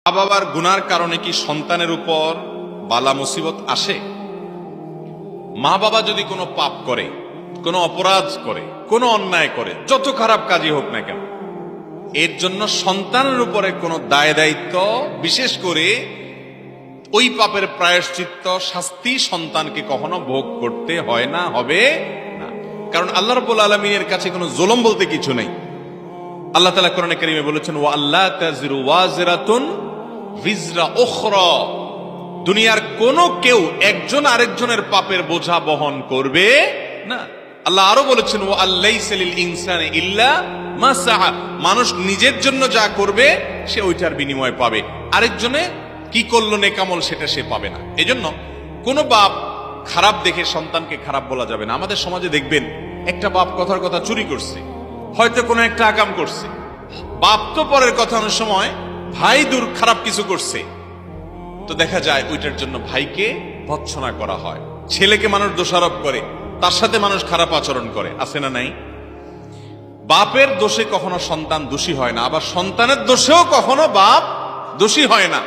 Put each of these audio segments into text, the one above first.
মা বাবার গুনার কারণে কি সন্তানের উপর বালা মুসিবত আসে? মা বাবা যদি কোনো পাপ করে, কোনো অপরাধ করে, কোনো অন্যায় করে, যত খারাপ কাজই হোক না কেন, এর জন্য সন্তানের উপরে কোনো দায় দায়িত্ব, বিশেষ করে ওই পাপের প্রায়শ্চিত্ত শাস্তি সন্তানকে কখনো ভোগ করতে হয় না, হবে না। কারণ আল্লাহ রাব্বুল আলামিনের কাছে কোনো জুলুম বলতে কিছু নেই। আল্লাহ তাআলা কোরআনে কারীমে বলেছেন, ওয়া আল্লা তাজিরু ওয়াজিরাতুন ভিজরা উখরা, দুনিয়ার কোন কেউ একজন আরেকজনের পাপের বোঝা বহন করবে না। আল্লাহ আরো বলেছেন, ওয়া আল্লাইসা লিল ইনসানি ইল্লা মা সাআ, মানুষ নিজের জন্য যা করবে সে ওইটার বিনিময় পাবে, আরেকজনে কি করলো নেকামল সেটা সে পাবে না। এজন্য কোন বাপ খারাপ দেখে সন্তানকে খারাপ বলা যাবে না। আমাদের সমাজে দেখবেন, একটা বাপ কথার কথা চুরি করছে, হয়তো কোনো একটা আকাম করছে, বাপ তো পরের কথা, অনেক সময় ভাই দূর খারাপ কিছু করছে, তো দেখা যায় ওইটার জন্য ভাইকে ভৎসনা করা হয়, ছেলেকে মানুষ দোষারোপ করে, তার সাথে মানুষ খারাপ আচরণ করে, আছে না নাই? বাপের দোষে কখনো সন্তান দোষী হয় না, আবার সন্তানের দোষেও কখনো বাপ দোষী হয় না।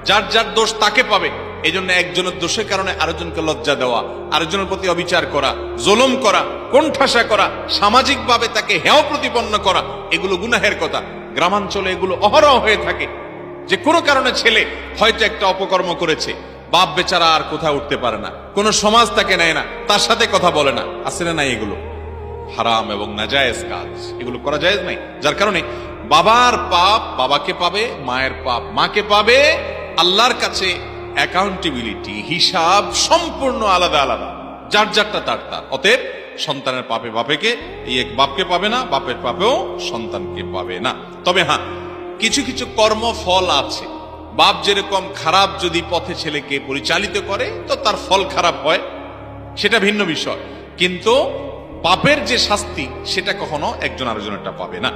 যার যার দোষ তাকে পাবে। এই জন্য একজনের দোষের কারণে আরেকজনকে লজ্জা দেওয়া, আরেকজনের প্রতি অবিচার করা, জুলুম করা, কোণঠাসা করা, সামাজিকভাবে তাকে হেয় প্রতিপন্ন করা, এগুলো গুনাহের কথা। গ্রামাঞ্চলে এগুলো অহরহ হয়ে থাকে, যে কোনো কারণে ছেলে হয়তো একটা অপকর্ম করেছে, বাপ বেচারা আর কোথাও উঠতে পারে না, কোনো সমাজ তাকে নেয় না, তার সাথে কথা বলে না, আছে না নাই? এগুলো হারাম এবং নাজায়েজ কাজ, এগুলো করা জায়েজ নাই। যার কারণে বাবার পাপ বাবাকে পাবে, মায়ের পাপ মাকে পাবে। আল্লাহর কাছে অ্যাকাউন্টেবিলিটি, হিসাব সম্পূর্ণ আলাদা আলাদা, যার যারটা তার তার। অতএব সন্তানের পাপে বাপেকে, এই এক বাপকে পাবে না, বাপের পাপেও সন্তানকে পাবে না। তবে হ্যাঁ, কিছু কিছু কর্মফল আছে। বাপ যেরকম খারাপ যদি পথে ছেলেকে পরিচালিত করে, তো তার ফল খারাপ হয়, সেটা ভিন্ন বিষয়। কিন্তু পাপের যে শাস্তি, সেটা কখনো একজন আরেকজনেরটা পাবে না।